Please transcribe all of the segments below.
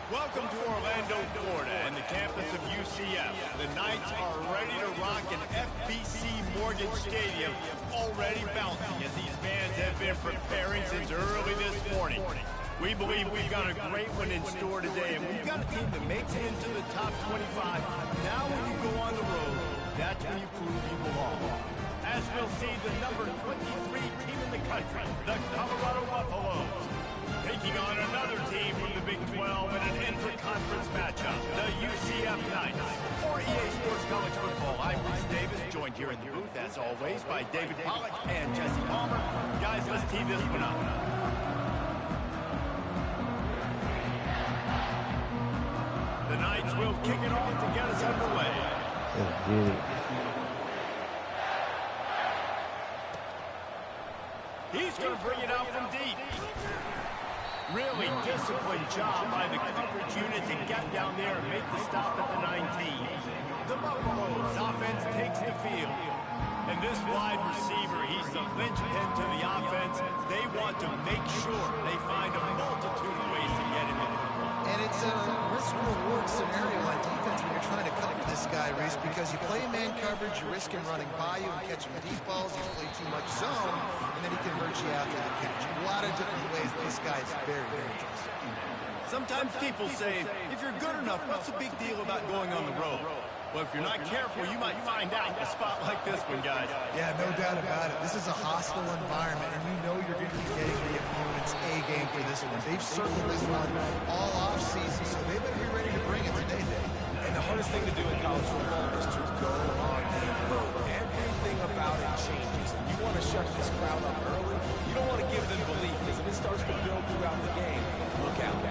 Welcome to Orlando, Florida, and the campus of UCF. The Knights are ready to rock an FBC Mortgage Stadium, already bouncing as these fans have been preparing since early this morning. We believe we've got a great one in store today, and we've got a team that makes it into the top 25. Now when you go on the road, that's when you prove you belong. As we'll see, the number 23 team in the country, the Colorado Buffaloes, taking on another team from the Big 12 in an intra-conference matchup, the UCF Knights. For EA Sports College Football, I'm Bruce Davis, joined here in the booth, as always, by David Pollack and Jesse Palmer. Guys, let's tee this one up. The Knights will kick it off to get us underway. He's going to bring it out from deep. Really disciplined job by the coverage unit to get down there and make the stop at the 19. The Buffaloes offense takes the field. And this wide receiver, he's the linchpin to the offense. They want to make sure they find a multitude of ways to get him in. And it's a risk-reward scenario on defense when you're trying to cover this guy, Reese, because you play man coverage, you risk him running by you and catching deep balls. You play too much zone, and then he can hurt you after the catch. A lot of different ways. This guy is very dangerous. Sometimes people say, if you're good enough, what's the big deal about going on the road? Well, if you're not careful, you might find out a spot like this one, guys. Yeah, no doubt about it. This is a hostile environment, and you know you're going to be getting the opponent's A-game for this one. They've circled this one all off-season, so they better be ready to bring it today, Dave. And the hardest thing to do in college football is to go on the road. Everything about it changes, and you want to shut this crowd up early. You don't want to give them belief, because if it starts to build throughout the game, look out.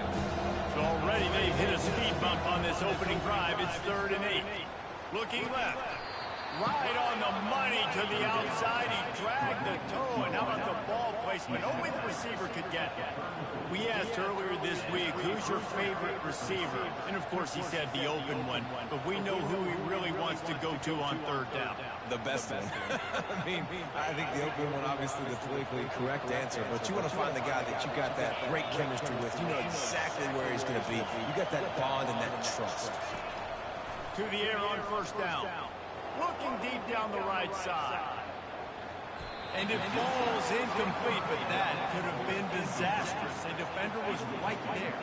So already they've hit a speed bump on this opening drive. It's 3rd and 8. Looking left. Right on the money to the outside. He dragged the toe. And how about the ball placement? Only the receiver could get it. We asked earlier this week, who's your favorite receiver? And, of course, he said the open one. But we know who he really wants to go to on 3rd down. The best one. I think the open one, obviously, the politically correct answer. But you want to find the guy that you got that great chemistry with. You know exactly where he's going to be. You got that bond and that trust. To the air on 1st down. Looking deep down the right side. And it falls incomplete, but that could have been disastrous. The defender was right there.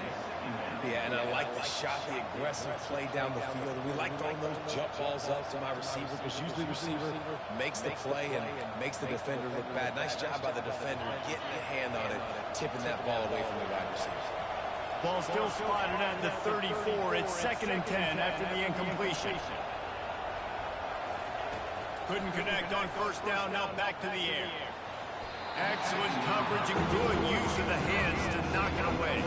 Yeah, and I like the shot, the aggressive play down the field. We like throwing those jump balls up to my receiver, because usually the receiver makes the play and makes the defender look bad. Nice job by the defender getting a hand on it, tipping that ball away from the wide receiver. Ball still spotted at the 34. It's 2nd and 10 after the incompletion. Couldn't connect on 1st down, now back to the air. Excellent coverage and good use of the hands to knock it away.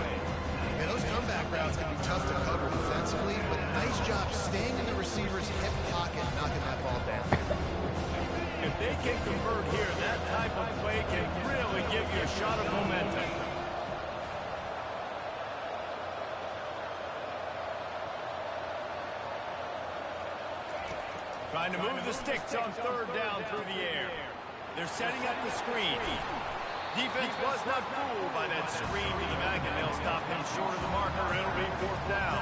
Man, those comeback routes can be tough to cover defensively, but nice job staying in the receiver's hip pocket and knocking that ball down. If they can convert here, that type of play can really give you a shot of momentum. Trying to move the sticks on 3rd down through the air. They're setting up the screen. Defense was not fooled by that screen to the back, and they'll stop him short of the marker. It'll be 4th down.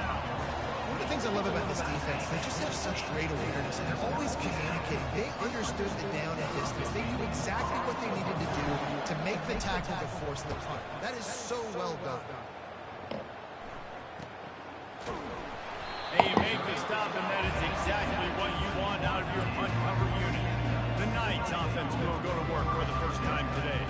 One of the things I love about this defense, they just have such great awareness, and they're always communicating. They understood the down and distance. They knew exactly what they needed to do to make the tackle to force the punt. That is so well done. Hey, you make the stop, and that is exactly what you want out of your punt cover unit. The Knights offense will go to work for the first time today.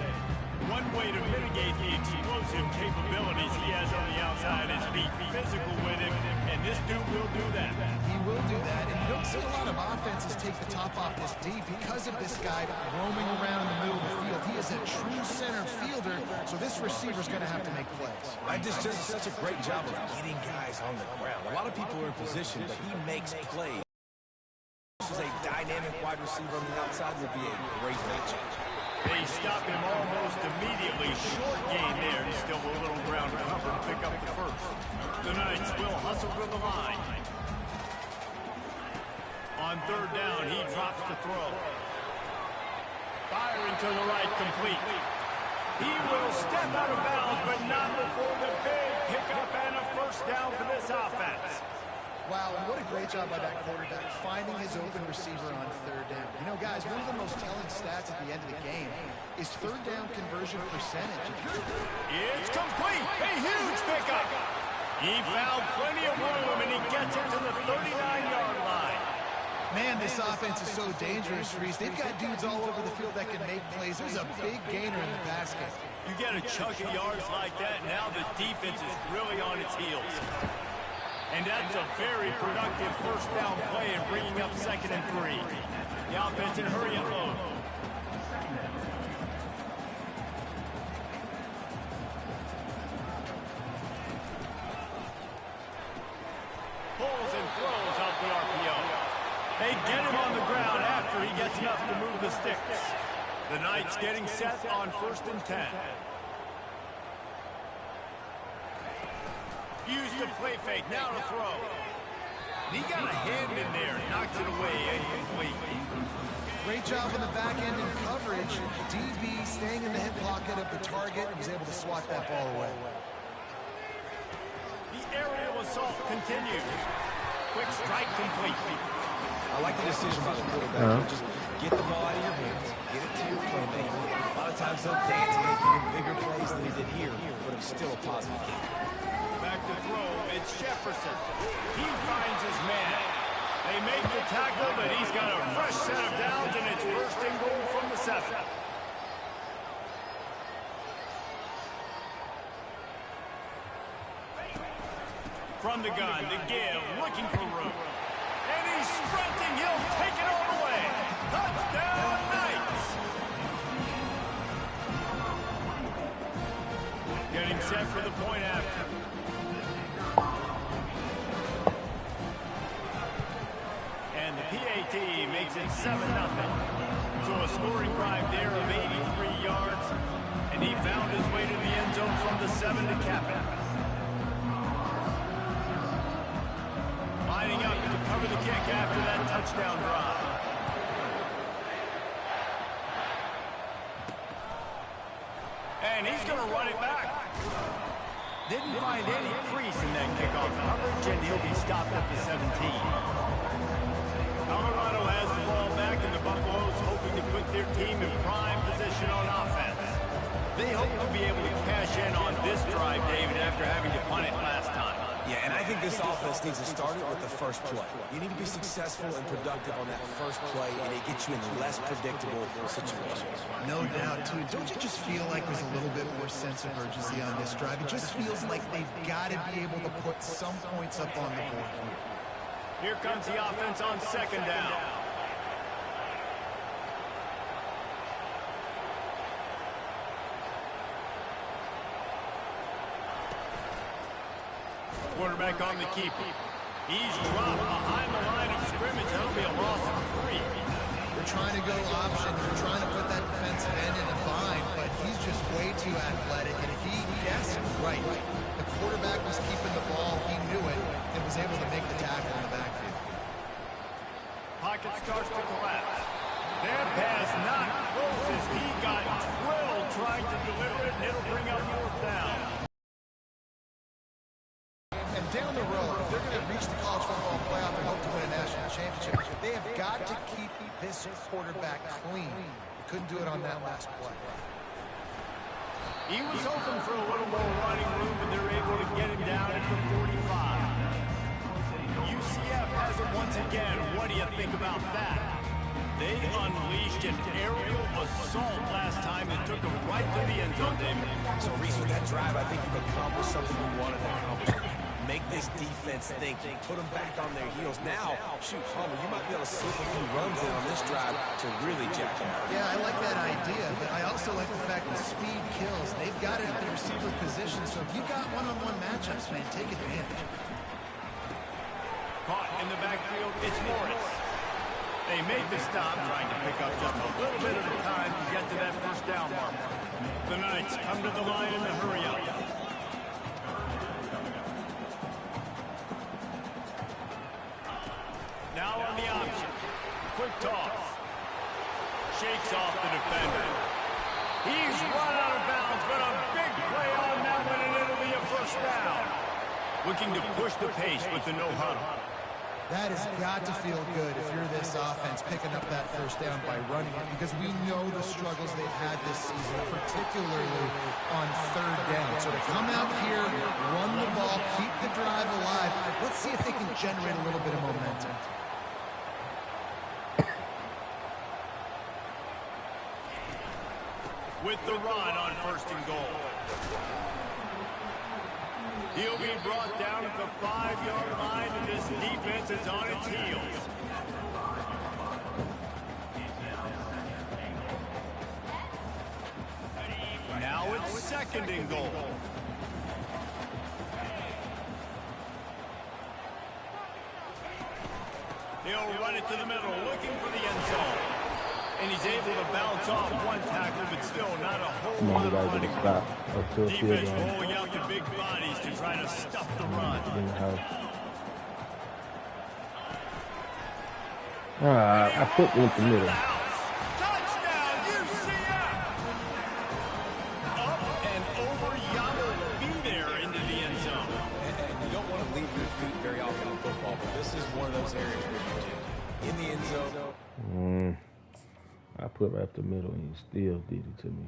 One way to mitigate the explosive capabilities he has on the outside is be physical with him, and this dude will do that. He will do that, and you don't see a lot of offenses take the top off this D because of this guy roaming around in the middle of the field. He is a true center fielder, so this receiver's going to have to make plays. I just does such a great job of getting guys on the ground. A lot of people are in position, but he makes plays. This is a dynamic wide receiver on the outside would be a great matchup. They stop him almost immediately. Short gain there. Still a little ground to cover to pick up the 1st. The Knights will hustle to the line. On 3rd down, he drops the throw. Firing to the right, complete. He will step out of bounds, but not before the big pickup and a first down for this offense. Wow, and what a great job by that quarterback, finding his open receiver on third down. You know, guys, one of the most telling stats at the end of the game is third down conversion percentage. It's complete. A huge pickup. He found plenty of room, and he gets it to the 39-yard line. Man, this offense is so dangerous, Reese. They've got dudes all over the field that can make plays. There's a big gainer in the pass game. You get a chunk of yards like that, now the defense is really on its heels. And that's a very productive first down play and bringing up 2nd and 3. The offense in hurry and load. Pulls and throws out the RPO. They get him on the ground after he gets enough to move the sticks. The Knights getting set on 1st and 10. Used to play fake, now to throw. He got a hand in there, knocks it away, incomplete. Great job on the back end in coverage. DB staying in the hip pocket of the target and was able to swat that ball away. The aerial assault continues. Quick strike complete. I like the decision by the quarterback. Just get the ball out of your hands, get it to your playmaker. A lot of times they'll dance and make even bigger plays than he did here, but it was still a positive game. Back to throw, it's Jefferson. He finds his man. They make the tackle, but he's got a fresh set of downs, and it's 1st and goal from the 7. From the gun, the give, looking for room. And he's sprinting, he'll take it all the way. Touchdown, Knights! Getting set for the point after. And the PAT makes it 7-0. So a scoring drive there of 83 yards. And he found his way to the end zone from the 7 to cap it. Lining up to cover the kick after that touchdown drive. And he's going to run it back. Didn't find any crease in that kickoff coverage, and he'll be stopped at the 17. Colorado has the ball back, and the Buffaloes hoping to put their team in prime position on offense. They hope to be able to cash in on this drive, David, after having to punt it last time. Yeah, and I think this offense needs to start it with the first play. You need to be successful and productive on that first play, and it gets you in less predictable situations. No doubt, too. Don't you just feel like there's a little bit more sense of urgency on this drive? It just feels like they've got to be able to put some points up on the board. Here comes the offense on 2nd down. Quarterback on the keeper. He's dropped behind the line of scrimmage. That'll be a loss of 3. They're trying to go option. They're trying to put that defensive end in a bind, but he's just way too athletic. And if he guessed right, the quarterback was keeping the ball. He knew it and was able to make the tackle in the backfield. Pocket starts to collapse. That pass not close as he got drilled trying to deliver it, and it'll bring up 4th down. And down the road, if they're going to reach the college football playoff and hope to win a national championship, they have got to keep this quarterback clean. They couldn't do it on that last play. He was hoping for a little more running room, but they're able to get him down at the 45. UCF has it once again. What do you think about that? They unleashed an aerial assault last time and took him right to the end zone, David. So, Reese, with that drive, I think you've accomplished something you wanted to accomplish. Make this defense think, put them back on their heels. Now, shoot, Palmer, you might be able to slip a few runs in on this drive to really jack them up. Yeah, I like that idea, but I also like the fact that speed kills. They've got it at the receiver position, so if you've got one-on-one matchups, man, take advantage. Caught in the backfield, it's Morris. They make the stop, trying to pick up just a little bit of the time to get to that first down mark. The Knights come to the line in the hurry-up. Now on the option. Quick toss. Shakes off the defender. He's run out of bounds looking to push the pace with the no huddle. That has got to feel good if you're this offense picking up that first down by running it, because we know the struggles they've had this season, particularly on third down. So to come out here, run the ball, keep the drive alive, let's see if they can generate a little bit of momentum. With the run on 1st and goal. He'll be brought down at the 5-yard line, and this defense is on its heels. Now it's 2nd and goal. He'll run it to the middle, looking for the end zone. And he's able to bounce off one tackle, but still not a whole lot of running. Defense rolling out the big bodies to try to stuff the run. I put it in the middle. Touchdown, UCF! Up and over Yama will be there into the end zone. And you don't want to leave your feet very often in football, but this is one of those areas where you do. In the end zone. I put right up the middle and he still did it to me.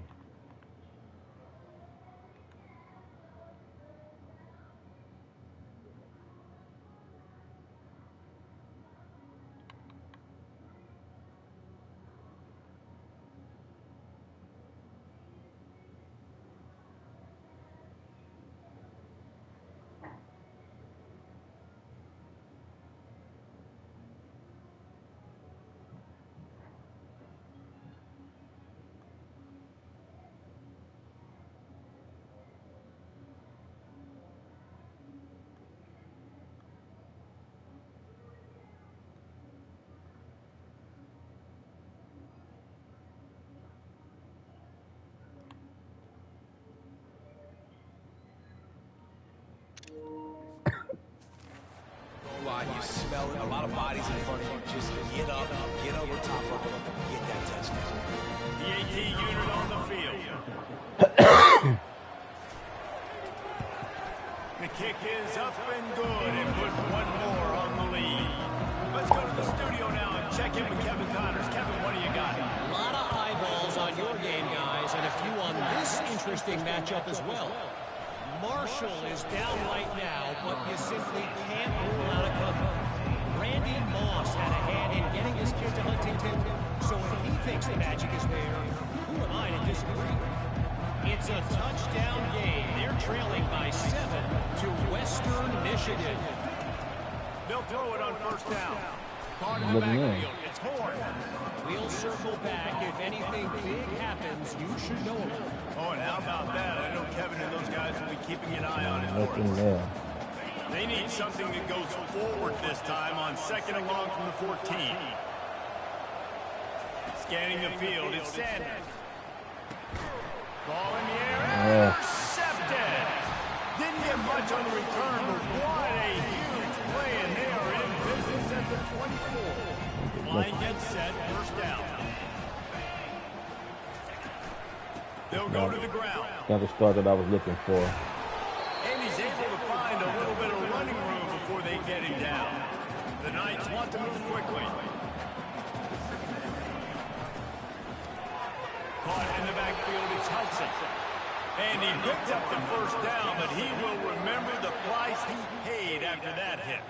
You smell it. A lot of bodies in front of you. Just get up, get over top of them, get that touchdown. The AT unit on the field. The kick is up and good, and put one more on the lead. Let's go to the studio now and check in with Kevin Connors. Kevin, what do you got? A lot of eyeballs on your game, guys, and a few on this interesting matchup as well. Marshall is down right now, but you simply can't rule out a cover. Randy Moss had a hand in getting his kid to Huntington, so if he thinks the magic is there, who am I to disagree? It's a touchdown game. They're trailing by 7 to Western Michigan. They'll throw it on 1st down. Caught in the backfield. It's Horn. We'll circle back. If anything big happens, you should know it. Oh, and how about that? I know Kevin and those guys will be keeping an eye on it. Nothing there. They need something that goes forward this time on 2nd and long from the 14. Scanning the field, it's Sanders. Ball in the air, intercepted. Didn't get much on the return, but what a huge play, and they are in business at the 24. Line gets set, 1st down. They'll go to the ground. Got the start that I was looking for. And he's able to find a little bit of running room before they get him down. The Knights want to move quickly. Caught in the backfield, it's Hudson. And he picked up the 1st down, but he will remember the price he paid after that hit.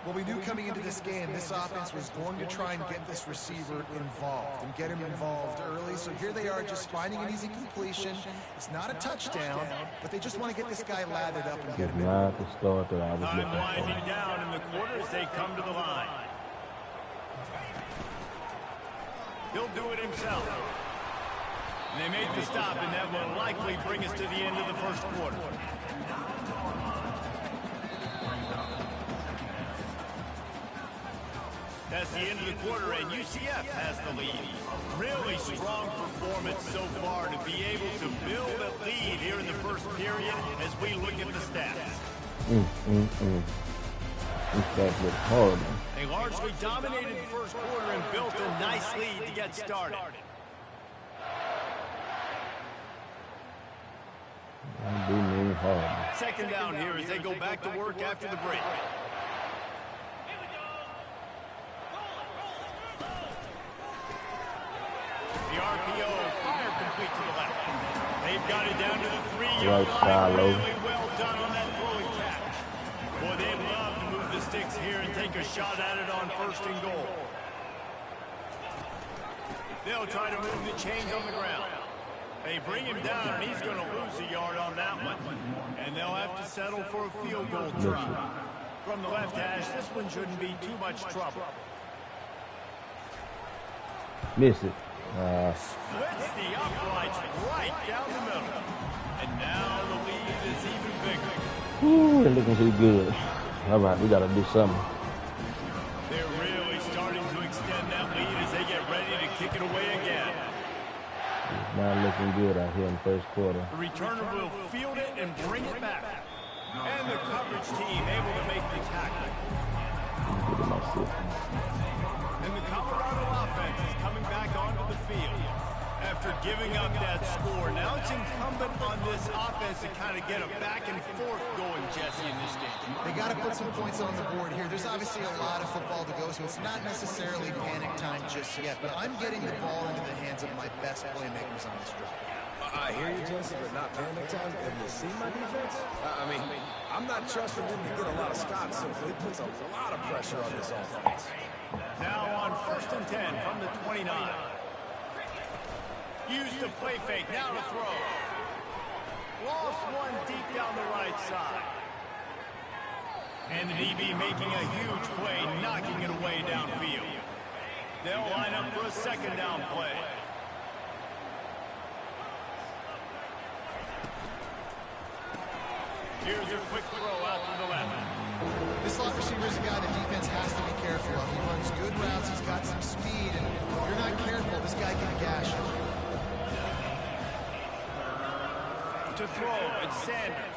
Well, we knew coming into this game, this offense was going to try and get this receiver involved and get him involved early. So here they are just finding an easy completion. It's not a touchdown, but they just want to get this guy lathered up and get him in. Not the start that I was Time looking winding for. down in the quarter as they come to the line. He'll do it himself. And they made the stop, and that will likely bring us to the end of the 1st quarter. That's the end of the quarter, and UCF has the lead. Really strong performance so far to be able to build a lead here in the 1st period as we look at the stats. This stuff looks horrible. They largely dominated the 1st quarter and built a nice lead to get started. That'd be mean horrible. second down here as they go back to work after the break. The RPO, fire complete to the left. They've got it down to the 3-yard line. Really well done on that throwing catch. Boy, they'd love to move the sticks here and take a shot at it on 1st and goal. They'll try to move the chains on the ground. They bring him down, and he's going to lose a yard on that one. And they'll have to settle for a field goal try. From the left hash, this one shouldn't be too much trouble. Miss it. Splits the uprights right down the middle. And now the lead is even bigger. Ooh, they're looking too good. All right, we got to do something. They're really starting to extend that lead as they get ready to kick it away again. It's not looking good out here in the 1st quarter. The returner will field it and bring it back. And the coverage team able to make the tackle. Get in my system. And the Colorado offense is coming back onto the field. After giving up that score, now it's incumbent on this offense to kind of get a back and forth going, Jesse, in this game. They got to put some points on the board here. There's obviously a lot of football to go, so it's not necessarily panic time just yet. But I'm getting the ball into the hands of my best playmakers on this drive. I hear you, Jesse, but not panic time. Have you seen my defense? I mean, I'm not trusting them to get a lot of stops, so it puts a lot of pressure on this offense. Now on 1st and 10 from the 29. Use the play fake, now to throw. Lost one deep down the right side. And the DB making a huge play, knocking it away downfield. They'll line up for a 2nd down play. Here's a quick throw out to the left. This slot receiver is a guy the defense has to be careful of. He runs good routes, he's got some speed, and if you're not careful, this guy can gash you. To throw, it's Sanders.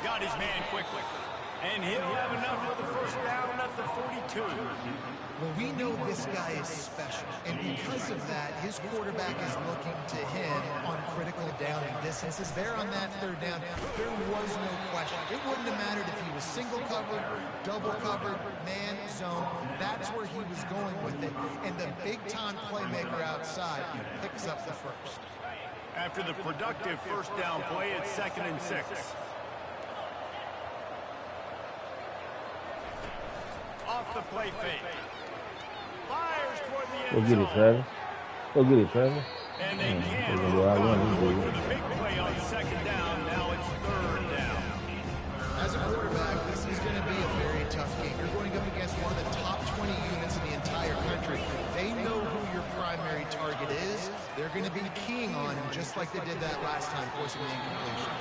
Got his man quickly. And he'll have enough for the 1st down at the 42. Well, we know this guy is special, and because of that, his quarterback is looking to him on critical down and distances. There on that 3rd down, there was no question. It wouldn't have mattered if he was single covered, double covered, man, zone. That's where he was going with it. And the big-time playmaker outside picks up the 1st. After the productive 1st down play, it's 2nd and 6. Off the play fake. Fires toward the end Go get it, Travis. Go get it, Travis. And they can't going for the big play on 2nd down. Now it's 3rd down. As a quarterback, this is going to be a very tough game. You're going up against one of the top 20 units in the entire country. They know who your primary target is. They're going to be keying on him just like they did that last time, forcing the incompletion.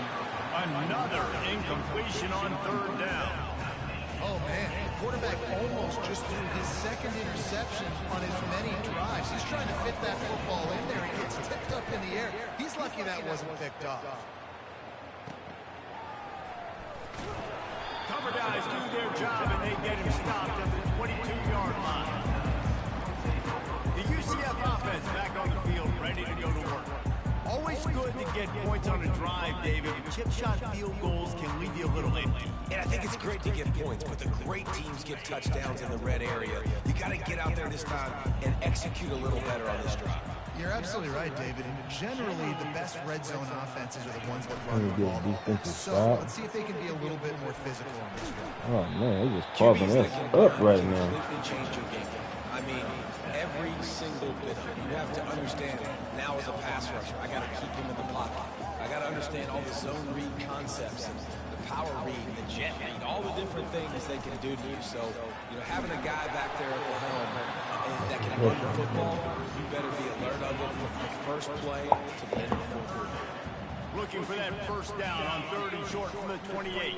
Another incompletion on 3rd down. Oh, man, the quarterback almost just threw his 2nd interception on as many drives. He's trying to fit that football in there. It gets tipped up in the air. He's lucky that wasn't picked off. Cover guys do their job, and they get him stopped at the 22-yard line. The UCF offense back on the field, ready to go to work. Always good to get points on a drive, David. Chip shot field goals can leave you a little empty. And I think it's great to get points, but the great teams get touchdowns in the red area. You got to get out there this time and execute a little better on this drive. You're absolutely right, David. And generally, the best red zone offenses are the ones that run the ball. So let's see if they can be a little bit more physical on this drive. Oh, man, they're just carving us up right now. Change your game. I mean, every single bit of it. You have to understand, now as a pass rusher, I got to keep him in the pocket. I got to understand all the zone read concepts and the power read, the jet read, all the different things they can do to you. So, you know, having a guy back there at the helm that can run the football, you better be alert of it from the first play to the end of the 4th quarter. Looking for that 1st down on 3rd and short from the 28.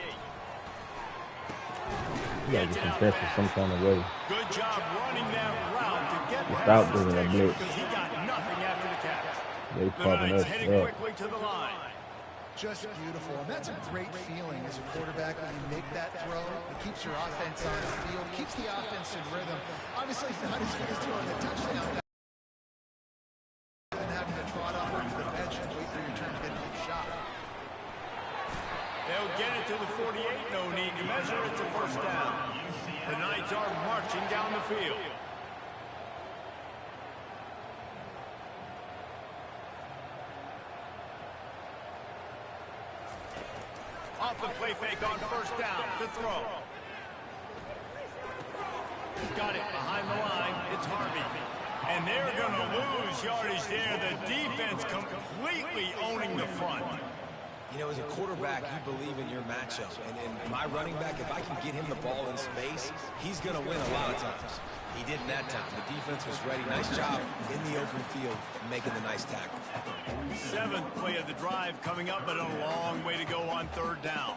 You gotta get some pressure some kind of way. Good job running that route to get without past doing a blitz. because he got nothing after the catch. They The popping Knights us heading up. quickly to the line. Just beautiful. And that's a great feeling as a quarterback when you make that throw. It keeps your offense on the field, keeps the offense in rhythm. Obviously, not as good as throwing a touchdown and having to trot off into the bench and wait for your turn to get the shot. to the 48. No need to measure. It's a first down. The Knights are marching down the field. Off the play fake on first down to throw. Got it behind the line. It's Harvey. And they're going to lose yardage there. The defense completely owning the front. You know, as a quarterback, you believe in your matchup. And my running back, if I can get him the ball in space, he's going to win a lot of times. He didn't that time. The defense was ready. Nice job in the open field making the nice tackle. 7th play of the drive coming up, but a long way to go on third down.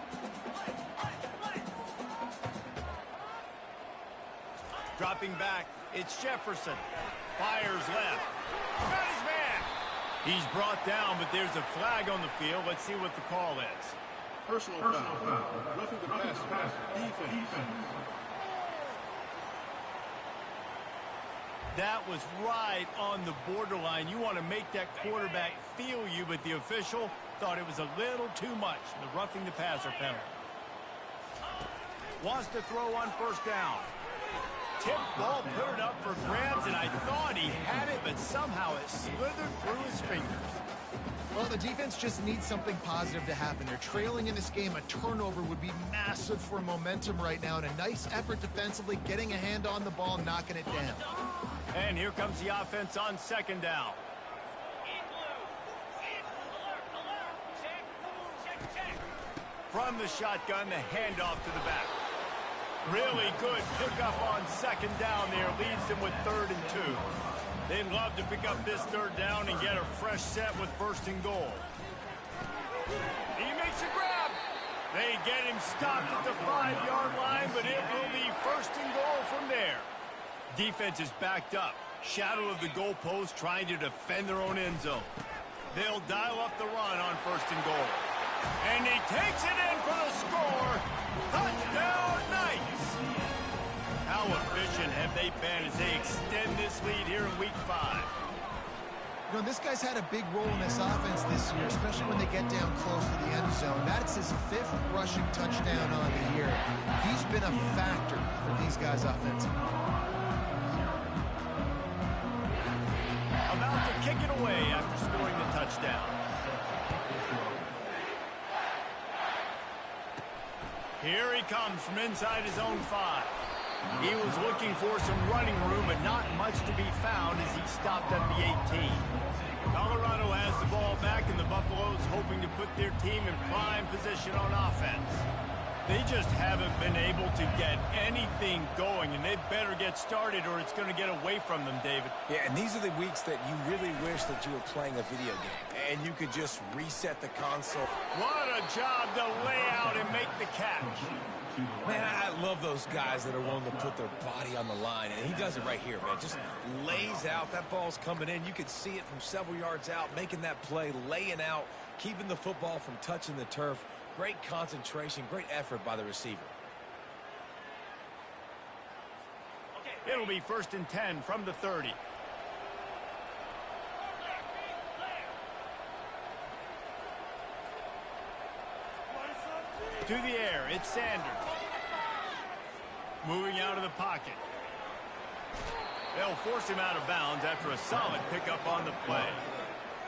Dropping back, it's Jefferson. Fires left. Got his man. He's brought down, but there's a flag on the field. Let's see what the call is. Personal foul. Roughing the passer. Defense. That was right on the borderline. You want to make that quarterback feel you, but the official thought it was a little too much. The roughing the passer penalty. Wants to throw on first down. Tip ball, put it up for grabs, and I thought he had it, but somehow it slithered through his fingers. Well, the defense just needs something positive to happen. They're trailing in this game. A turnover would be massive for momentum right now, and a nice effort defensively, getting a hand on the ball, knocking it down. And here comes the offense on second down. From the shotgun, the handoff to the back. Really good pickup on second down there. Leads them with 3rd and 2. They'd love to pick up this 3rd down and get a fresh set with 1st and goal. He makes a grab. They get him stopped at the 5-yard line, but it will be 1st and goal from there. Defense is backed up. Shadow of the goalpost trying to defend their own end zone. They'll dial up the run on 1st and goal. And he takes it in for the score. Touchdown, Knights! How efficient have they been as they extend this lead here in Week 5? You know, this guy's had a big role in this offense this year, especially when they get down close to the end zone. That's his 5th rushing touchdown on the year. He's been a factor for these guys offensively. About to kick it away after scoring the touchdown. Here he comes from inside his own 5. He was looking for some running room, but not much to be found as he stopped at the 18. Colorado has the ball back, and the Buffaloes hoping to put their team in prime position on offense. They just haven't been able to get anything going, and they better get started or it's going to get away from them, David. Yeah, and these are the weeks that you really wish that you were playing a video game and you could just reset the console. What a job to lay out and make the catch. Man, I love those guys that are willing to put their body on the line, and he does it right here, man. Just lays out. That ball's coming in. You can see it from several yards out, making that play, laying out, keeping the football from touching the turf. Great concentration, great effort by the receiver. It'll be 1st and 10 from the 30. To the air, it's Sanders. Moving out of the pocket. They'll force him out of bounds after a solid pickup on the play.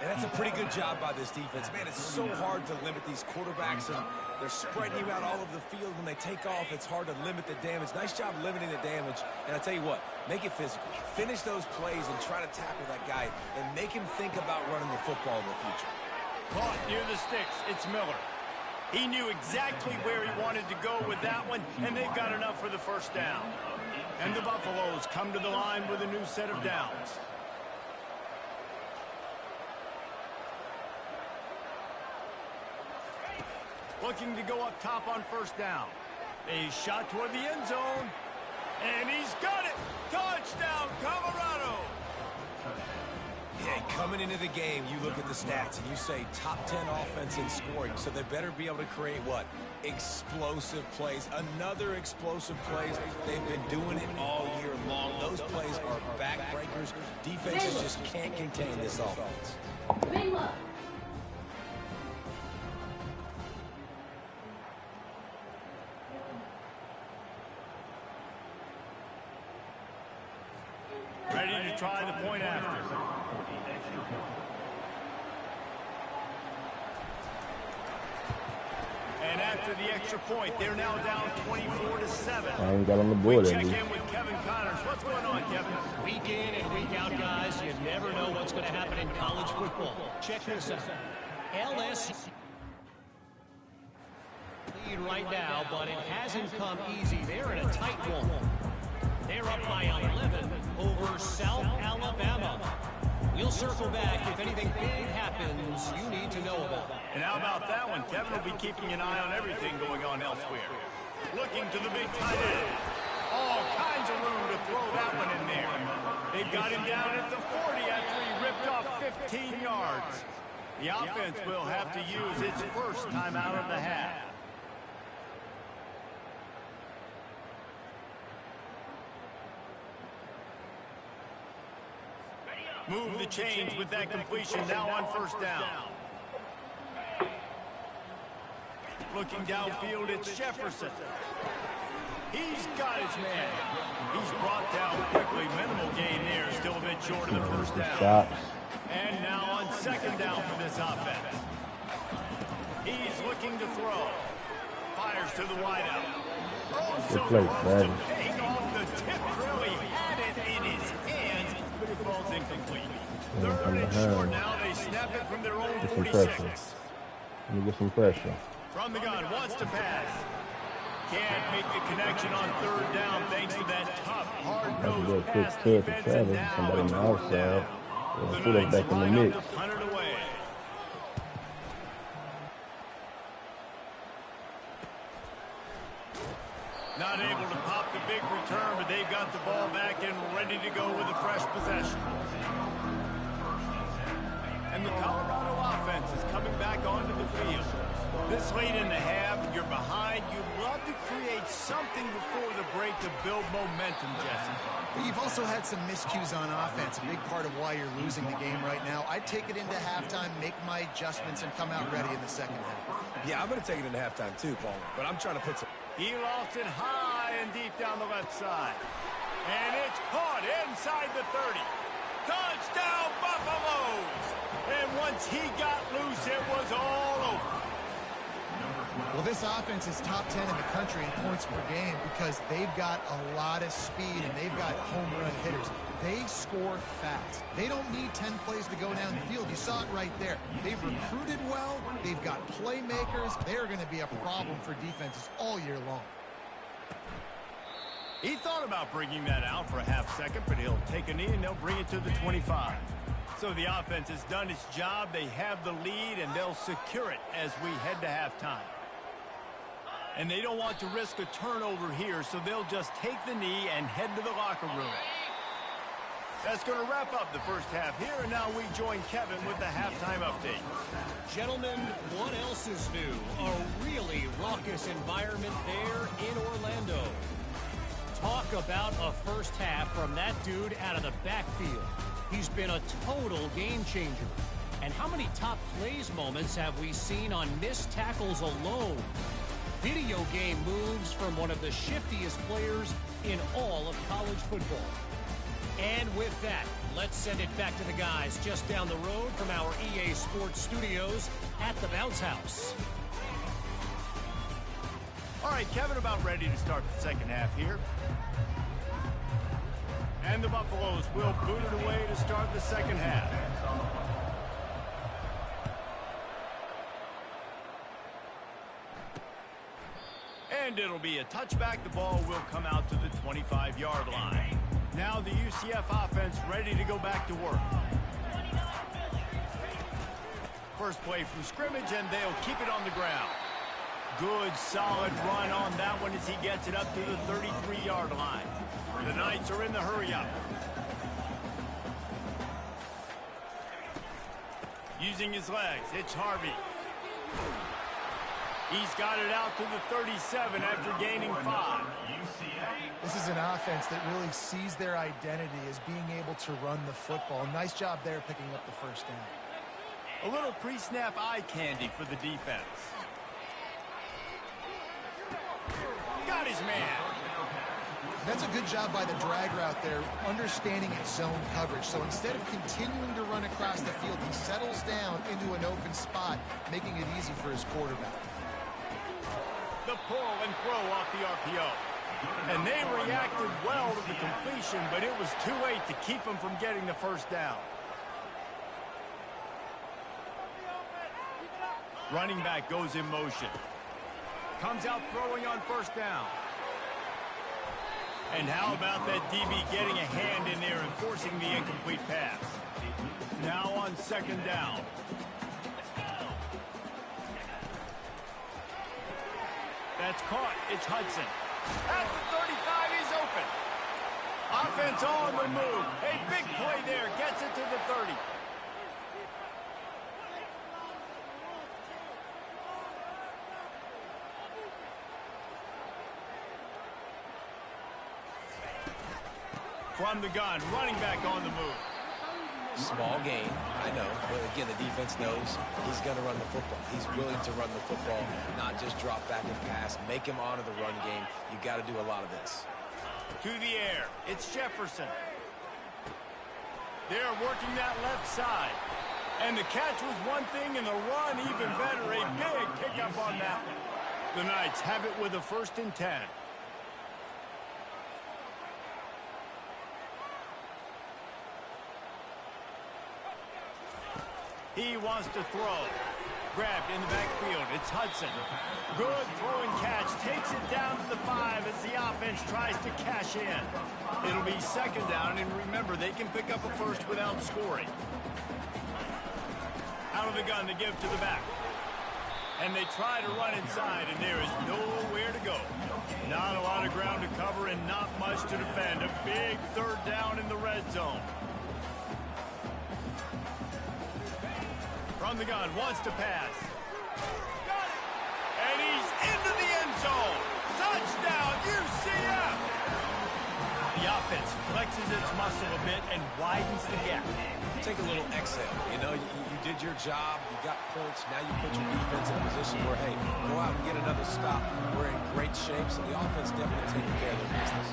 And that's a pretty good job by this defense. Man, it's so hard to limit these quarterbacks, and they're spreading you out all over the field. When they take off, it's hard to limit the damage. Nice job limiting the damage. And I tell you what, make it physical. Finish those plays and try to tackle that guy and make him think about running the football in the future. Caught near the sticks, it's Miller. He knew exactly where he wanted to go with that one, and they've got enough for the 1st down. And the Buffaloes come to the line with a new set of downs. Looking to go up top on 1st down. A shot toward the end zone. And he's got it! Touchdown, Colorado! Yeah, coming into the game, you look at the stats and you say top 10 offense in scoring, so they better be able to create what? Explosive plays. Another explosive plays. They've been doing it all year long. Those plays are backbreakers. Defenses just can't contain this offense. And after the extra point, they're now down 24-7. I ain't got on the board We at check least. in with Kevin Connors. What's going on, Kevin? Week in and week out, guys, you never know what's going to happen in college football. Check this out. LSU lead right now, but it hasn't come easy. They're in a tight one. They're up by 11 over South Alabama. We'll circle back if anything big happens you need to know about. And how about that one? Kevin will be keeping an eye on everything going on elsewhere. Looking to the big tight end. All kinds of room to throw that one in there. They've got him down at the 40 after he ripped off 15 yards. The offense will have to use its first timeout of the half. Move the chains with that completion now on first down. Looking downfield, it's Jefferson. He's got his man. He's brought down quickly. Minimal gain there. Still a bit short of the first down. And now on second down for this offense. He's looking to throw. Fires to the wideout. Oh, so close to paying off the tip. Really had it in his hands, but it falls incomplete. Third and short now. They snap it from their own 46. Let me get some pressure. From the gun, wants to pass. Can't make the connection on third down thanks to that tough, hard-nosed pass defense. And now it's fourth down. The Knights line up to punt it away. Not able to pop the big return, but they've got the ball back and ready to go with a fresh possession. And the Colorado offense is coming back onto the field. This late in the half, you're behind. You'd love to create something before the break to build momentum, Jesse. But you've also had some miscues on offense, a big part of why you're losing the game right now. I'd take it into halftime, make my adjustments, and come out ready in the second half. Yeah, I'm going to take it into halftime too, Paul. But I'm trying to put some... He lost it high and deep down the left side. And it's caught inside the 30. Touchdown, Buffaloes! And once he got loose, it was all over. Well, this offense is top 10 in the country in points per game because they've got a lot of speed and they've got home run hitters. They score fast. They don't need 10 plays to go down the field. You saw it right there. They've recruited well. They've got playmakers. They're going to be a problem for defenses all year long. He thought about bringing that out for a half second, but he'll take a knee and they'll bring it to the 25. So the offense has done its job. They have the lead, and they'll secure it as we head to halftime. And they don't want to risk a turnover here, so they'll just take the knee and head to the locker room. That's going to wrap up the first half here, and now we join Kevin with the halftime update. Gentlemen, what else is new? A really raucous environment there in Orlando. Talk about a first half from that dude out of the backfield. He's been a total game changer. And how many top plays moments have we seen on missed tackles alone? Video game moves from one of the shiftiest players in all of college football. And with that, let's send it back to the guys just down the road from our EA Sports Studios at the Bounce House. All right, Kevin, about ready to start the second half here. And the Buffaloes will boot it away to start the second half. And it'll be a touchback. The ball will come out to the 25-yard line. Now the UCF offense ready to go back to work. First play from scrimmage, and they'll keep it on the ground. Good, solid run on that one as he gets it up to the 33-yard line. The Knights are in the hurry-up. Using his legs, it's Harvey. He's got it out to the 37 after gaining 5. This is an offense that really sees their identity as being able to run the football. Nice job there picking up the first down. A little pre-snap eye candy for the defense. Got his man. That's a good job by the drag route there, understanding its zone coverage. So instead of continuing to run across the field, he settles down into an open spot, making it easy for his quarterback. pull and throw off the RPO. And they reacted well to the completion, but it was too late to keep them from getting the first down. Running back goes in motion. Comes out throwing on first down. And how about that DB getting a hand in there and forcing the incomplete pass? Now on second down. That's caught. It's Hudson. At the 35, he's open. Offense on the move. A big play there. Gets it to the 30. From the gun, running back on the move. Small gain, I know, but again, the defense knows he's going to run the football. He's willing to run the football, not just drop back and pass. Make him honor the run game. You got to do a lot of this. To the air, it's Jefferson. They're working that left side. And the catch was one thing, and the run even better. A big pickup on that one. The Knights have it with a 1st and 10. He wants to throw. Grabbed in the backfield. It's Hudson. Good throwing catch. Takes it down to the 5 as the offense tries to cash in. It'll be second down, and remember, they can pick up a first without scoring. Out of the gun to give to the back. And they try to run inside, and there is nowhere to go. Not a lot of ground to cover and not much to defend. A big 3rd down in the red zone. From the gun, wants to pass. Got it! And he's into the end zone. Touchdown, UCF! The offense flexes its muscle a bit and widens the gap. Take a little exhale. You know, you did your job. You got points. Now you put your defense in a position where, hey, go out and get another stop. We're in great shape, so the offense definitely taking care of their business.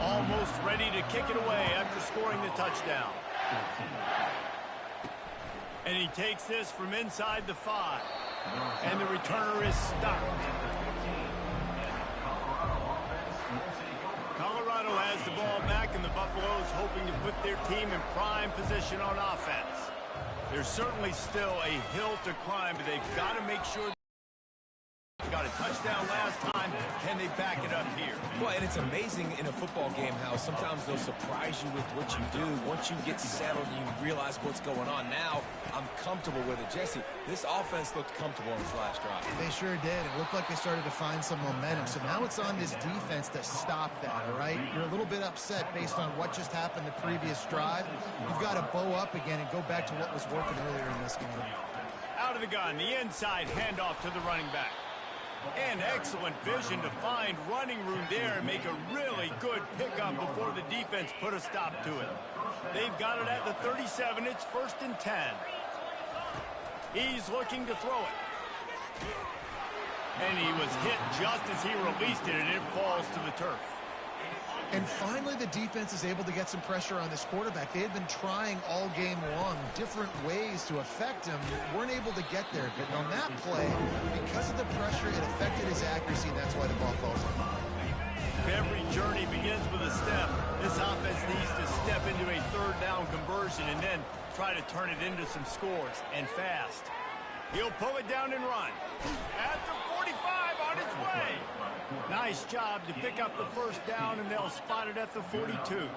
Almost ready to kick it away after scoring the touchdown. And he takes this from inside the 5. And the returner is stopped. Colorado has the ball back, and the Buffaloes hoping to put their team in prime position on offense. There's certainly still a hill to climb, but they've got to make sure they got a touchdown last time. Can they back it up here? Well, and it's amazing in a football game how sometimes they'll surprise you with what you do. Once you get settled, you realize what's going on. Now, I'm comfortable with it. Jesse, this offense looked comfortable on this last drive. They sure did. It looked like they started to find some momentum. So now it's on this defense to stop that, all right? You're a little bit upset based on what just happened the previous drive. You've got to bow up again and go back to what was working earlier in this game. Out of the gun, the inside handoff to the running back. And excellent vision to find running room there and make a really good pickup before the defense put a stop to it. They've got it at the 37. It's 1st and 10. He's looking to throw it. And he was hit just as he released it, and it falls to the turf. And finally, the defense is able to get some pressure on this quarterback. They had been trying all game long different ways to affect him. Weren't able to get there. But on that play, because of the pressure, it affected his accuracy, and that's why the ball falls in. Every journey begins with a step. This offense needs to step into a 3rd down conversion and then try to turn it into some scores, and fast. He'll pull it down and run. At the 45, on its way. Nice job to pick up the 1st down, and they'll spot it at the 42.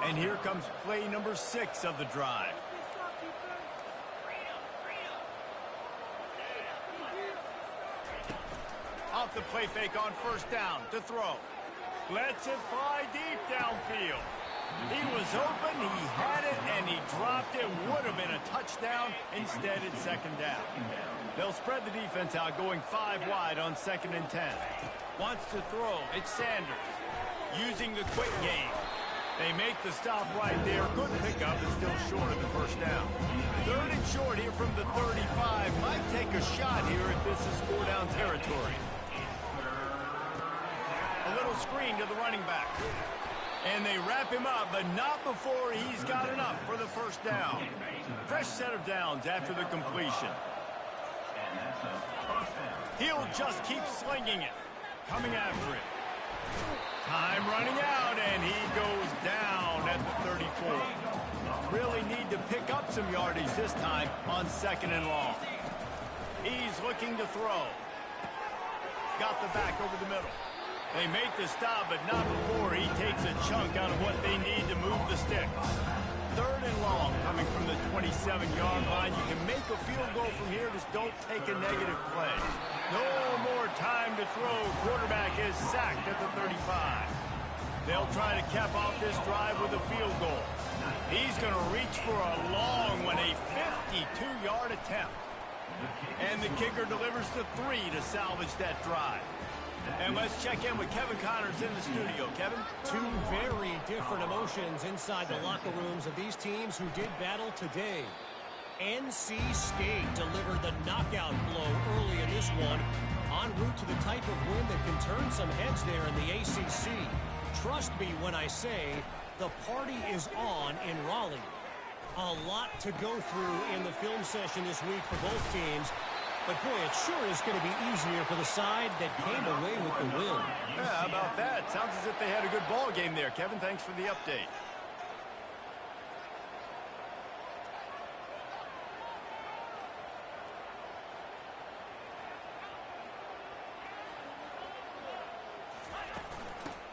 And here comes play number 6 of the drive. Off the play fake on 1st down to throw. Lets it fly deep downfield. He was open, he had it, and he dropped it. Would have been a touchdown. Instead, it's 2nd down. They'll spread the defense out, going 5 wide on 2nd and 10. Wants to throw. It's Sanders. Using the quick game. They make the stop right there. Good pickup, is still short of the 1st down. 3rd and short here from the 35. Might take a shot here if this is 4-down territory. A little screen to the running back. And they wrap him up, but not before he's got enough for the 1st down. Fresh set of downs after the completion. He'll just keep slinging it. coming after it. Time running out, and he goes down at the 34. Really need to pick up some yardage this time on 2nd and long. He's looking to throw. Got the back over the middle. They make the stop, but not before he takes a chunk out of what they need to move the sticks. 3rd and long coming from the 27-yard line. You can make a field goal from here, just don't take a negative play. No more time to throw. Quarterback is sacked at the 35. They'll try to cap off this drive with a field goal. He's going to reach for a long one, a 52-yard attempt. And the kicker delivers the 3 to salvage that drive. And let's check in with Kevin Connors in the studio. Kevin? Two very different emotions inside the locker rooms of these teams who did battle today. NC State delivered the knockout blow early in this one, en route to the type of win that can turn some heads there in the ACC. Trust me when I say the party is on in Raleigh. A lot to go through in the film session this week for both teams. But, boy, it sure is going to be easier for the side that came away with the win. Yeah, how about that? Sounds as if they had a good ball game there. Kevin, thanks for the update.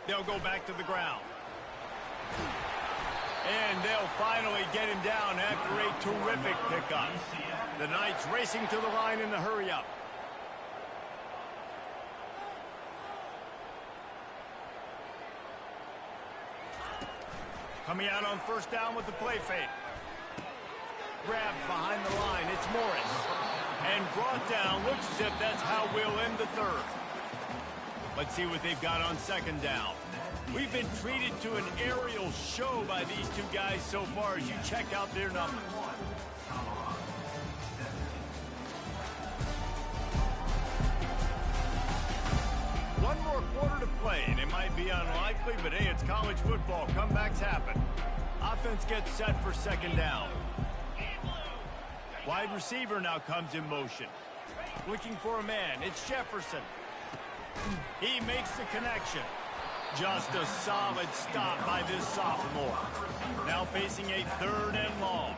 They'll go back to the ground. And they'll finally get him down after a terrific pickup. The Knights racing to the line in the hurry-up. Coming out on 1st down with the play fake. Grabbed behind the line. It's Morris. And brought down. Looks as if that's how we'll end the 3rd. Let's see what they've got on 2nd down. We've been treated to an aerial show by these two guys so far as you check out their numbers. One more quarter to play, and it might be unlikely, but hey, it's college football. Comebacks happen. Offense gets set for 2nd down. Wide receiver now comes in motion. Looking for a man. It's Jefferson. He makes the connection. Just a solid stop by this sophomore. Now facing a 3rd and long.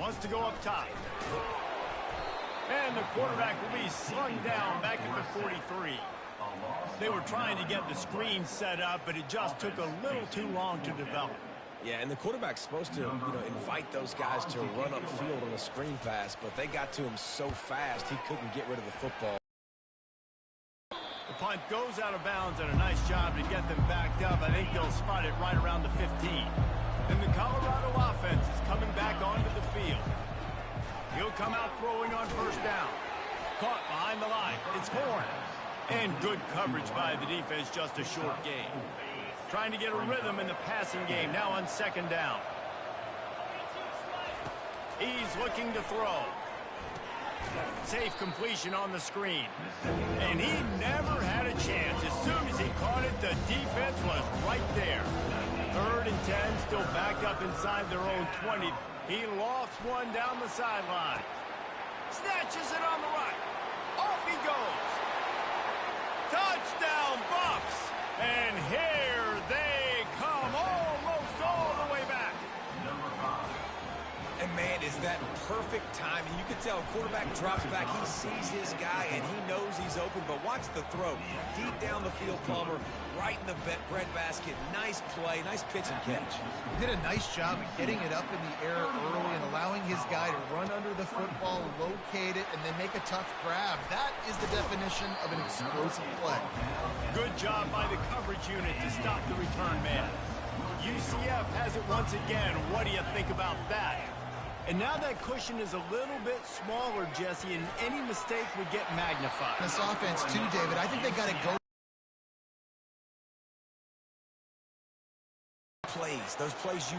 Wants to go up top. And the quarterback will be slung down back at the 43. They were trying to get the screen set up, but it just took a little too long to develop. Yeah, and the quarterback's supposed to, invite those guys to run upfield on a screen pass, but they got to him so fast he couldn't get rid of the football. The punt goes out of bounds, and a nice job to get them backed up. I think they'll spot it right around the 15. And the Colorado offense is coming back onto the field. He'll come out throwing on 1st down. Caught behind the line. It's Horn. And good coverage by the defense, just a short gain. Trying to get a rhythm in the passing game, now on 2nd down. He's looking to throw. Safe completion on the screen. And he never had a chance. As soon as he caught it, the defense was right there. 3rd and 10, still backed up inside their own 20. He lofts one down the sideline. Snatches it on the right. Off he goes. Touchdown, Bucks. And here they come, almost all the way back. And, man, is that perfect timing. You can tell quarterback drops back. He sees his guy, and he knows he's open. But watch the throw. Deep down the field, Palmer, right in the breadbasket. Nice play, nice pitch and catch. He did a nice job of getting it up in the air early and allowing his guy to run under the football, locate it, and then make a tough grab. That is the definition of an explosive play. Good job by the coverage unit to stop the return man. UCF has it once again. What do you think about that? And now that cushion is a little bit smaller, Jesse, and any mistake would get magnified. This offense, too, David, I think they got to go. Those plays you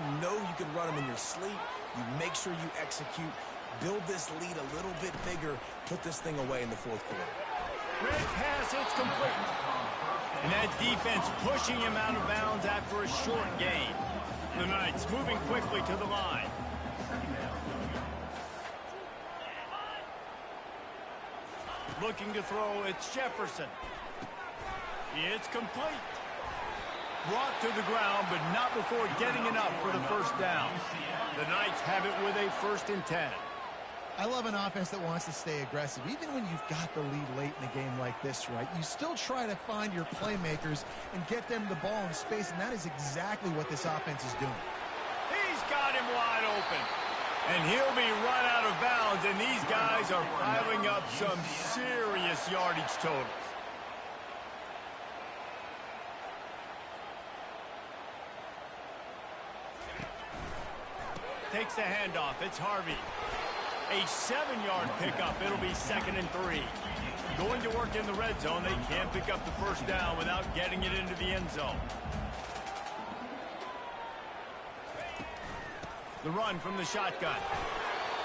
can run them in your sleep. You make sure you execute. Build this lead a little bit bigger. Put this thing away in the 4th quarter. Great pass, it's complete. And that defense pushing him out of bounds after a short gain. The Knights moving quickly to the line. Looking to throw, it's Jefferson. It's complete. Brought to the ground, but not before getting enough for the first down. The Knights have it with a 1st and 10. I love an offense that wants to stay aggressive. Even when you've got the lead late in a game like this, right, you still try to find your playmakers and get them the ball in space, and that is exactly what this offense is doing. He's got him wide open. And he'll be run out of bounds, and these guys are piling up some serious yardage totals. Takes the handoff. It's Harvey. A 7-yard pickup. It'll be 2nd and 3. Going to work in the red zone. They can't pick up the first down without getting it into the end zone. The run from the shotgun.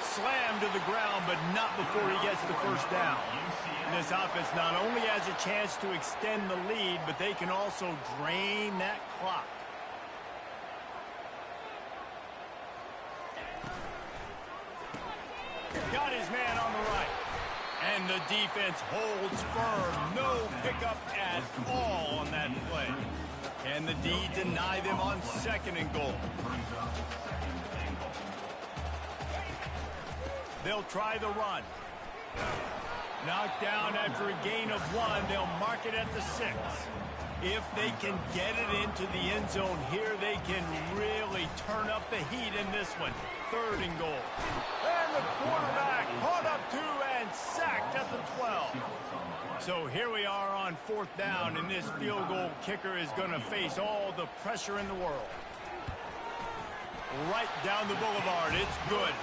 Slammed to the ground, but not before he gets the first down. And this offense not only has a chance to extend the lead, but they can also drain that clock. Got his man on the right. And the defense holds firm. No pickup at all on that play. Can the D deny them on 2nd and goal? They'll try the run. Knocked down after a gain of 1. They'll mark it at the 6. If they can get it into the end zone here, they can really turn up the heat in this one. 3rd and goal. And the quarterback caught up 2 and sacked at the 12. So here we are on 4th down, and this field goal kicker is going to face all the pressure in the world. Right down the boulevard. It's good.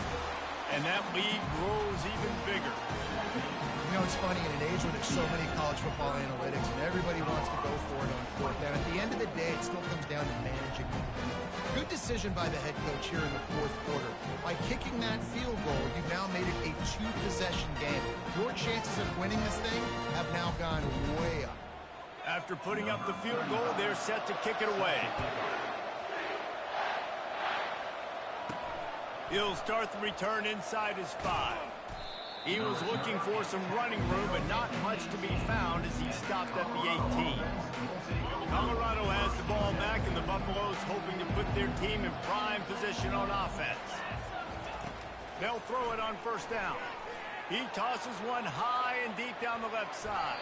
And that lead grows even bigger. You know, it's funny, in an age when there's so many college football analytics and everybody wants to go for it on 4th down, at the end of the day, it still comes down to managing the game. Good decision by the head coach here in the 4th quarter. By kicking that field goal, you've now made it a 2-possession game. Your chances of winning this thing have now gone way up. After putting up the field goal, they're set to kick it away. He'll start the return inside his 5. He was looking for some running room, but not much to be found as he stopped at the 18. Colorado has the ball back, and the Buffaloes hoping to put their team in prime position on offense. They'll throw it on 1st down. He tosses one high and deep down the left side.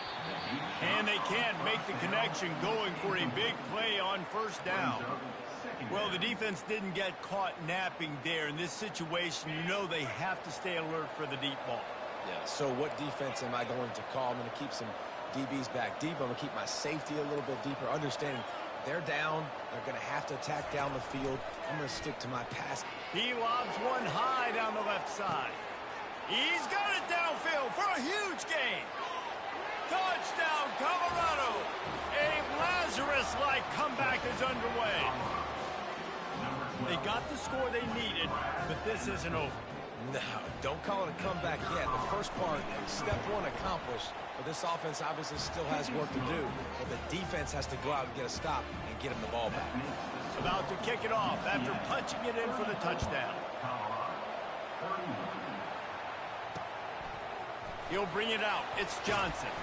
And they can't make the connection, going for a big play on 1st down. Well, the defense didn't get caught napping there. In this situation, you know they have to stay alert for the deep ball. Yeah, so what defense am I going to call? I'm going to keep some DBs back deep. I'm going to keep my safety a little bit deeper, understanding they're down. They're going to have to attack down the field. I'm going to stick to my pass. He lobs one high down the left side. He's got it downfield for a huge gain. Touchdown, Colorado. A Lazarus-like comeback is underway. They got the score they needed, but this isn't over. No, don't call it a comeback yet. The first part, step 1 accomplished, but this offense obviously still has work to do. But the defense has to go out and get a stop and get him the ball back. About to kick it off after punching it in for the touchdown. He'll bring it out. It's Johnson.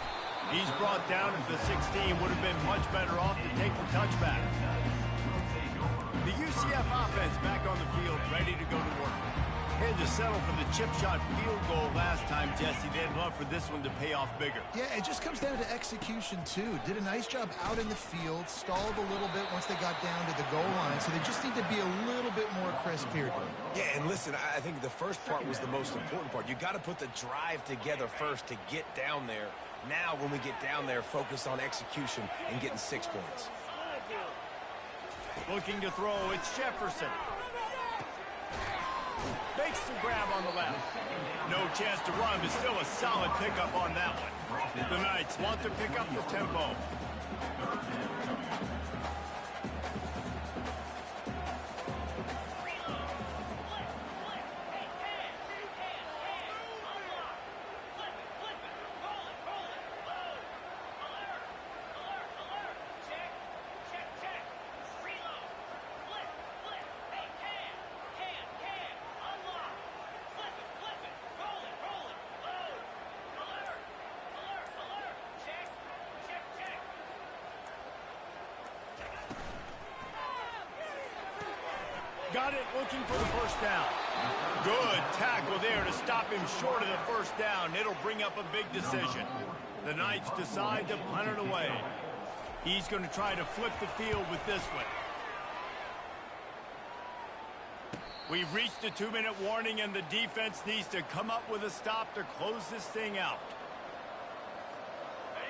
He's brought down at the 16. Would have been much better off to take the touchback. The UCF offense back on the field, ready to go to work. Had to settle for the chip shot field goal last time, Jesse. They'd love for this one to pay off bigger. Yeah, it just comes down to execution, too. Did a nice job out in the field, stalled a little bit once they got down to the goal line, so they just need to be a little bit more crisp here. Yeah, and listen, I think the first part was the most important part. You got to put the drive together first to get down there. Now, when we get down there, focus on execution and getting 6 points. Looking to throw, it's Jefferson. Makes the grab on the left. No chance to run, but still a solid pickup on that one. The Knights want to pick up the tempo. Got it, looking for the first down. Good tackle there to stop him short of the first down. It'll bring up a big decision. The Knights decide to punt it away. He's going to try to flip the field with this one. We've reached a 2-minute warning, and the defense needs to come up with a stop to close this thing out.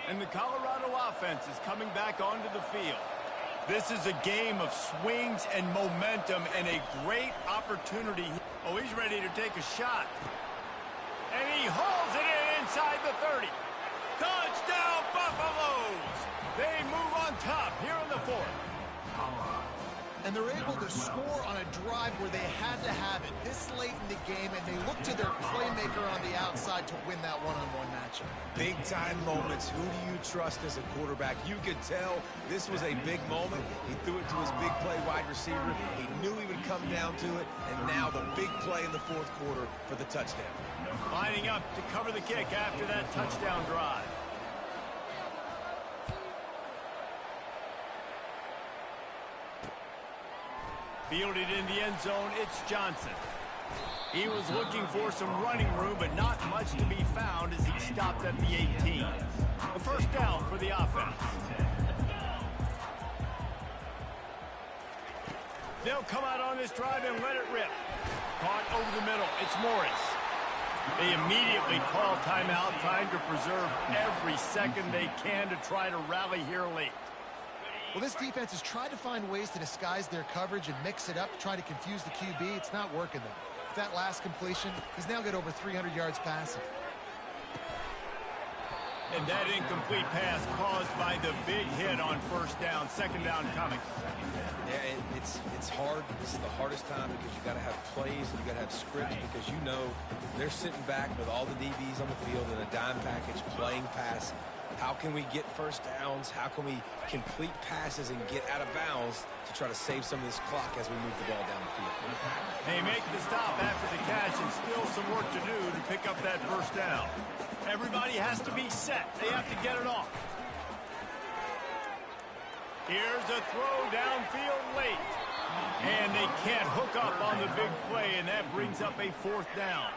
And the Colorado offense is coming back onto the field. This is a game of swings and momentum and a great opportunity. Oh, he's ready to take a shot. And he hauls it in inside the 30. Touchdown, Buffaloes! They move on top here in the 4th. And they're able to score on a drive where they had to have it this late in the game, and they look to their playmaker on the outside to win that one-on-one matchup. Big-time moments. Who do you trust as a quarterback? You could tell this was a big moment. He threw it to his big play wide receiver. He knew he would come down to it, and now the big play in the 4th quarter for the touchdown. Lining up to cover the kick after that touchdown drive. Fielded in the end zone, it's Johnson. He was looking for some running room, but not much to be found as he stopped at the 18. The first down for the offense. They'll come out on this drive and let it rip. Caught over the middle, it's Morris. They immediately call timeout, trying to preserve every second they can to try to rally here late. Well, this defense has tried to find ways to disguise their coverage and mix it up, trying to confuse the QB. It's not working, though. With that last completion, he's now got over 300 yards passing. And that incomplete pass caused by the big hit on first down. Second down coming. Yeah, it's hard. This is the hardest time because you got to have plays and you got to have scripts because you know they're sitting back with all the DBs on the field in a dime package playing pass. How can we get first downs? How can we complete passes and get out of bounds to try to save some of this clock as we move the ball down the field? They make the stop after the catch and still some work to do to pick up that first down. Everybody has to be set. They have to get it off. Here's a throw downfield late. And they can't hook up on the big play, and that brings up a 4th down.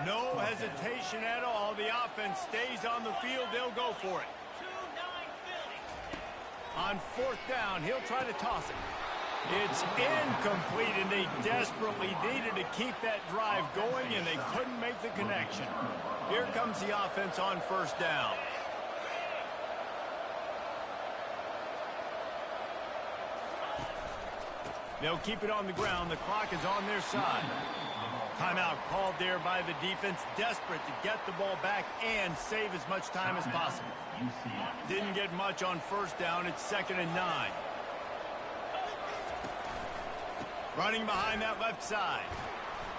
No hesitation at all. The offense stays on the field. They'll go for it. On 4th down, he'll try to toss it. It's incomplete, and they desperately needed to keep that drive going, and they couldn't make the connection. Here comes the offense on first down. They'll keep it on the ground. The clock is on their side. Timeout called there by the defense, desperate to get the ball back and save as much time as possible. Didn't get much on first down. It's 2nd and 9. Running behind that left side.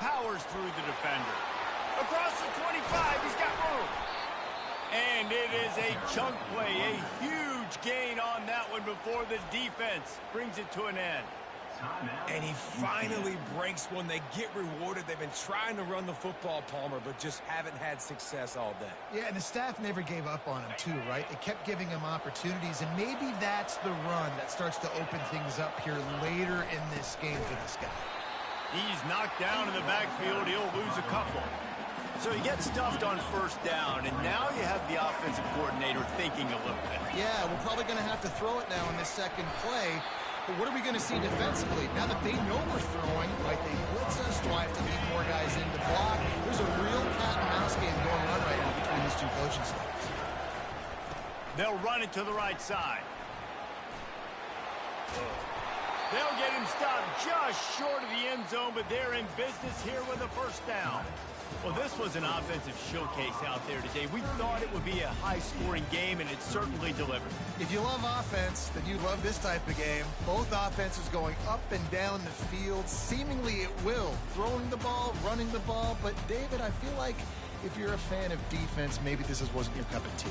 Powers through the defender. Across the 25, he's got room. And it is a chunk play, a huge gain on that one before the defense brings it to an end. And he finally breaks one. They get rewarded. They've been trying to run the football, Palmer, but just haven't had success all day. Yeah, and the staff never gave up on him, too, right? They kept giving him opportunities, and maybe that's the run that starts to open things up here later in this game for this guy. He's knocked down in the backfield. He'll lose a couple. So he gets stuffed on first down, and now you have the offensive coordinator thinking a little bit. Yeah, we're probably going to have to throw it now in this second play. But what are we going to see defensively? Now that they know we're throwing, might they blitz us? Do I have to leave more guys in to block? There's a real cat and mouse game going on right now between these two coaching staffs. They'll run it to the right side. They'll get him stopped just short of the end zone, but they're in business here with a first down. Well, this was an offensive showcase out there today. We thought it would be a high-scoring game, and it certainly delivered. If you love offense, then you love this type of game. Both offenses going up and down the field, seemingly at will. Throwing the ball, running the ball. But, David, I feel like if you're a fan of defense, maybe this wasn't your cup of tea.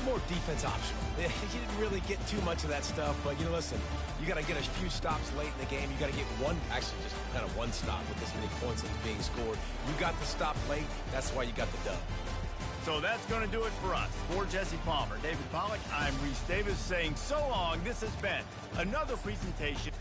More defense optional. You didn't really get too much of that stuff, but, you know, listen, you got to get a few stops late in the game. You got to get just kind of one stop with this many points that's being scored. You got the stop late. That's why you got the dub. So that's going to do it for us. For Jesse Palmer, David Pollack, I'm Reese Davis saying so long. This has been another presentation.